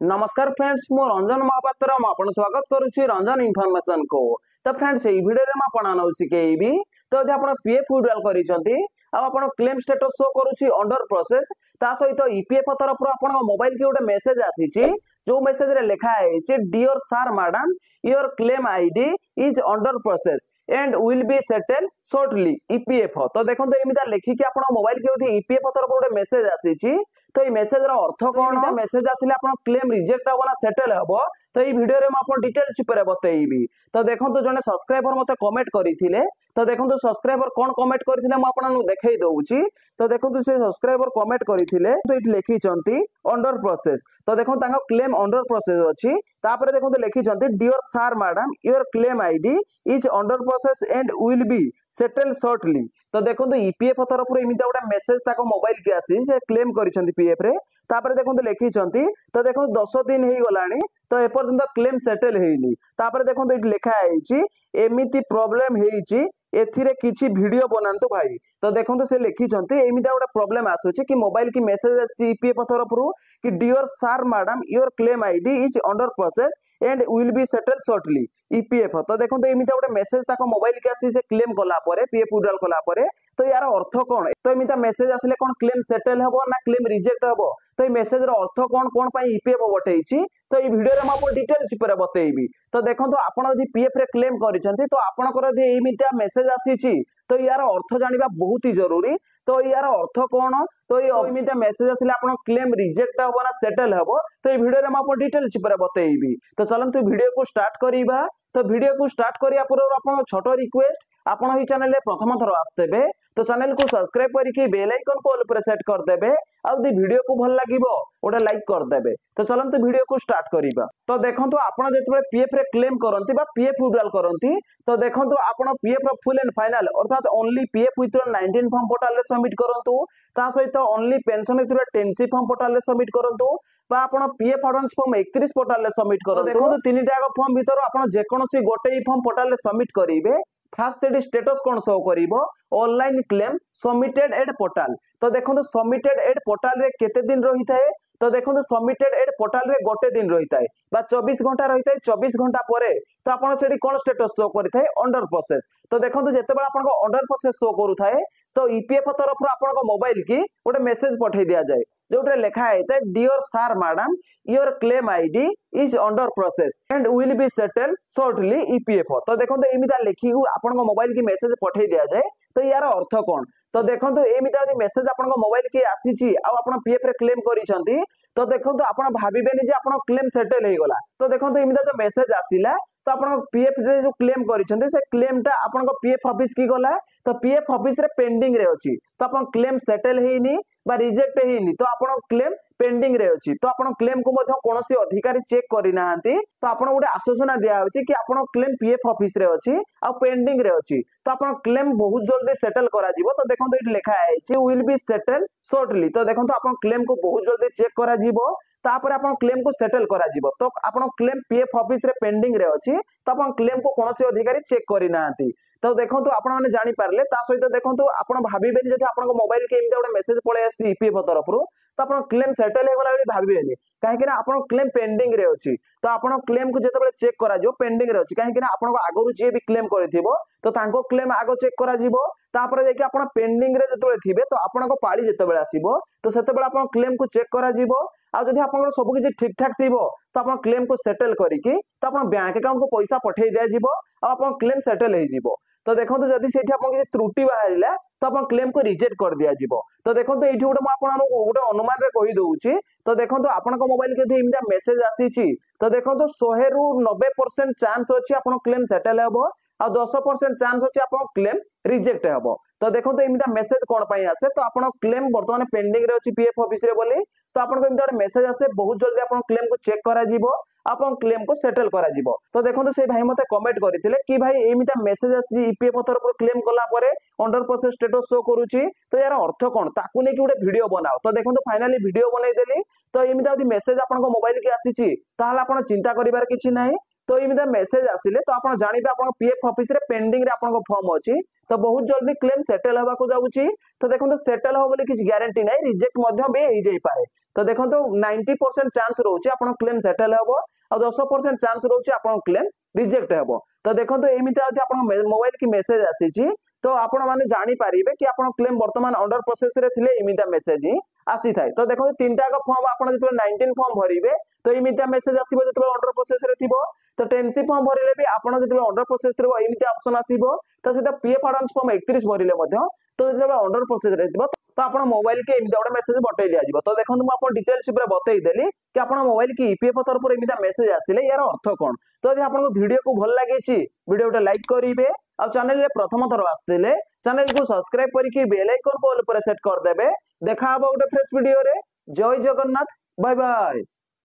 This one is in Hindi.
नमस्कार फ्रेंड्स मो रंजन महापात्र आपण स्वागत करुच्ची रंजन इनफॉरमेशन को। तो फ्रेंड्स ये वीडियो रे आपण नौ शिखेबी। तो यदि आपण पीएफ विड्रॉल करिसंती आ आपण क्लेम स्टेटस शो करूची अंडर प्रोसेस ता सहित ईपीएफ तरफ आपण मोबाइल के गोटे मेसेज आसीची जो मेसेज रे लिखा है dear sir madam your claim ID is under process and will be settle shortly EPF. तो देखो एमिता लिखिकी आपण मोबाइल के ईपीएफ तरफ गोटे मेसेज आसीची। तो ये मेसेज रो अर्थ कोन मेसेज आसिले आपण क्लेम रिजेक्ट हबो ना सेटल हबो। तो ये वीडियो रे म आपण डिटेल चिपरे बतैबी। तो देखंतु जने सब्सक्राइबर मते कमेंट करिथिले। तो देखंतु सब्सक्राइबर कोन कमेंट करिथिले म आपन देखाई दउची। तो देखंतु से सब्सक्राइबर कमेंट करिथिले तो इट लिखिचंती अंडर प्रोसेस। तो देखंतु तांका क्लेम अंडर प्रोसेस अछि। तापरे देखंतु लिखिचंती dear sir madam your claim ID is under process and will be settle shortly. तो देखंतु ईपीएफ तरफ रे इमिता गोटा मेसेज ताको मोबाइल के आसी से क्लेम करिसंती पीएफ रे। तापरे देखंतु लिखिचंती तो देखंतु 10 दिन हेई गलानी तो ए पर्यंत क्लेम सेटल हेइनी। तापरे देखंतु इट लिखा आइची एमिति प्रॉब्लम हेइची एथिरे किछि वीडियो बनांतु भाई। तो देखंतु से लिखिचंती एमिता गोटा प्रॉब्लम आसुची कि मोबाइल की मेसेज आसी ईपीएफ तरफ रु कि dear sir madam your claim ID is under process and will be settle shortly EPF. तो देखंतु एमिता गोटे मेसेज ताको मोबाइल के आसी से क्लेम कला परे पीएफ विड्रॉल कला परे तो यार अर्थ कोन। तो एमिता मेसेज आसले कोन क्लेम सेटल हबो ना क्लेम रिजेक्ट हबो। तो ये मेसेज रो अर्थ कोन कोन पई ईपीएफ बटैछि। तो ये वीडियो रे म आपन डिटेल्स पर बतैबी। तो देखंतु आपण यदि पीएफ रे क्लेम करिसंती तो आपनकर यदि एमिता मेसेज आसीछि तो यार अर्थ जानिबा बहुत ही जरूरी। तो यार अर्थ कोन तो ये एमिता मेसेज आसिले आपण क्लेम रिजेक्ट हबो ना सेटल हबो। तो ये वीडियो रे म आपन डिटेल्स पर बतैबी। तो चलंतु वीडियो को स्टार्ट करिबा। तो वीडियो को स्टार्ट करिया पूर्व आपण छोटो रिक्वेस्ट आपण ही चैनल रे प्रथम थर आस्तबे तो चैनल को सब्सक्राइब करके बेल आइकन को ऑल पर सेट कर देबे। आ यदि वीडियो को भल लागिवो ओडा लाइक कर देबे। तो चलंतु वीडियो को स्टार्ट करिबा। तो देखंतु आपण जेतबे पीएफ रे क्लेम करंती बा पीएफ विड्रॉल करंती तो देखंतु आपण पीएफ रो फुल एंड फाइनल अर्थात only PF withdrawal 19 form portal रे सबमिट करंतु। ता सहित only pension withdrawal 10 form portal रे सबमिट करंतु बा आपण पीएफ एडवांस फॉर्म 31 पोर्टल रे सबमिट करंतु। देखंतु तीनटा आग फॉर्म भीतर आपण जे कोनोसी गोटे ही फॉर्म पोर्टल रे सबमिट करिवे फास्ट सेडी स्टेटस कोन शो करिवो online claim submitted at portal. तो देखंतु सबमिटेड एट पोर्टल रे केते दिन रही थाए। तो देखंतु सबमिटेड एट पोर्टल रे गोटे दिन रही थाए बा 24 घंटा रही थाए। 24 घंटा परे तो आपण सेडी कोन स्टेटस शो करि थाए अंडर प्रोसेस। तो देखंतु जेतेबेला आपण अंडर प्रोसेस शो करू थाए तो ईपीएफ तरफ आपण मोबाइल की गोटे मेसेज पठै दिया जाए जोटे लिखा है dear sir madam your claim ID is under process and will be settle shortly EPF. तो देखंतु एमिता लिखि आपण मोबाइल की मेसेज पठै दिया जाए। तो यार अर्थ कोन तो देखंतु एमिता यदि मेसेज आपण मोबाइल के आसीची आ आपण पीएफ रे क्लेम करिसंती तो देखंतु आपण भाबिबेनी जे आपण क्लेम सेटल हे गला। तो देखंतु एमिता जो मेसेज आसीला तो आपण पीएफ रे जो क्लेम करिसंती से क्लेम ता आपण पीएफ ऑफिस की गला। तो पीएफ ऑफिस रे पेंडिंग रे अछि तो आपण क्लेम सेटल हेनी बा रिजेक्ट हेनी तो आपण क्लेम पेंडिंग रे अछि। तो आपण क्लेम को मध्य कोनोसी अधिकारी चेक करि नाहंती तो आपण गोटे आश्वासन दिया होछि कि आपण क्लेम पीएफ ऑफिस रे अछि आ पेंडिंग रे अछि तो आपण क्लेम बहुत जल्दी सेटल करा जिवो। तो देखंतु इट लिखा है विल बी सेटल शॉर्टली। तो देखंतु आपण क्लेम को बहुत जल्दी चेक करा जिवो तापर आपण क्लेम को सेटल करा जिवो। तो आपण क्लेम पीएफ ऑफिस रे पेंडिंग रे अछि तो आपण क्लेम को कोनोसी अधिकारी चेक करि नाहंती। तो देखंतु आपण माने जानि पारले ता सहित देखंतु आपण भाबिबेनी जदि आपण मोबाइल के एमिता गोटे मेसेज पळे आसी ईपीएफ तरफ रु तो आपण क्लेम सेटल हे गला बली भाबिबेनी काहे कि ना आपण क्लेम पेंडिंग रे अछि। तो आपण क्लेम को जेतेबेले चेक करा जो पेंडिंग रे अछि काहे कि ना आपण आगरु जे भी क्लेम करिथिबो तो तांको क्लेम आगो चेक करा जिवो तापर जे कि आपण पेंडिंग रे जेतेबेले थिबे तो आपण को पाळी जेतेबेले आसीबो तो सेतेबेले आपण क्लेम को चेक करा जिवो। आ जदि आपण सब किछि ठीक ठाक थिबो तो आपण क्लेम को सेटल करिकि तो आपण बैंक अकाउंट को पैसा पठेई दिया जिवो आ आपण क्लेम सेटल हे जिवो। तो देखंतु जदि सेठी आपण किछि त्रुटि बाहरिला तो आपण क्लेम को रिजेक्ट कर दिया जिवो। तो देखंतु एठी गोटे म आपण गोटे अनुमान रे कहि दउची। तो देखंतु आपण को मोबाइल के यदि इमिता मेसेज आसीची तो देखंतु 100 रु 90% चांस अछि आपण क्लेम सेटल हेबो आ 10% चांस अछि आपण क्लेम रिजेक्ट हेबो। तो देखंतु एमिता मेसेज कोन पई आसे तो आपण क्लेम वर्तमान पेंडिंग रे अछि पीएफ ऑफिस रे बोली तो आपण को एमिता गोटे मेसेज आसे बहुत जल्दी आपण क्लेम को चेक करा जिवो आपण क्लेम को सेटल करा जिवो। तो देखंतु से भाई मते कमेंट करथिले कि भाई एमिता मेसेज आसी ईपीएफ तरफ क्लेम कला परे अंडर प्रोसेस स्टेटस शो करूची तो यार अर्थ कोन ताकू नै कि गोटे वीडियो बनाओ। तो देखंतु फाइनली वीडियो बनै देली। तो एमिता यदि मेसेज आपण को मोबाइल के आसीची ताहाला आपण चिंता करिवार किछि नाही। तो एमिता मेसेज आसिले तो आपण जानिबे आपण पीएफ ऑफिस रे पेंडिंग रे आपण को फॉर्म अछि तो बहुत जल्दी क्लेम सेटल हवा को जाउची। तो देखंतु सेटल हो बोली किछि गारंटी नाही रिजेक्ट मध्य बे हे जाई पारे। तो देखो 90% चांस रोचे आपन क्लेम सेटल हेबो और 10% चांस रोचे आपन क्लेम रिजेक्ट हेबो। तो देखो एमिति आदि आपन मोबाइल की मेसेज आसीची तो आपण माने जानि पारिबे कि आपन क्लेम वर्तमान अंडर प्रोसेस रे थिले एमितिया मेसेज ही आसी थाए। तो देखो तीनटा का फॉर्म आपण जतले 19 फॉर्म भरिबे तो एमितिया मेसेज आसीबो जतले अंडर प्रोसेस रे थिबो। तो 10सी फॉर्म भरिले भी आपण जतले अंडर प्रोसेस रे एमितिया ऑप्शन आसीबो। तो सेटा पीएफ एडवांस फॉर्म 31 भरिले मध्य तो जतले अंडर प्रोसेस रे थिबो तो आपण मोबाइल के एमितिया गोटे मेसेज बटै दिया जिवो। तो देखो मु आपण डिटेल्स ऊपर बतै देली कि आपण मोबाइल की ईपीएफ तरफ एमितिया मेसेज आसिले यार अर्थ कोन। तो यदि आपन वीडियो को भल लागिछि वीडियोटा लाइक करिवे और चैनल रे प्रथम थर आस्तिले चैनल को सब्सक्राइब करके बेल आइकन को ऑल पर सेट कर देबे। देखा हबो गोटे फ्रेश वीडियो रे। जय जगन्नाथ, बाय बाय।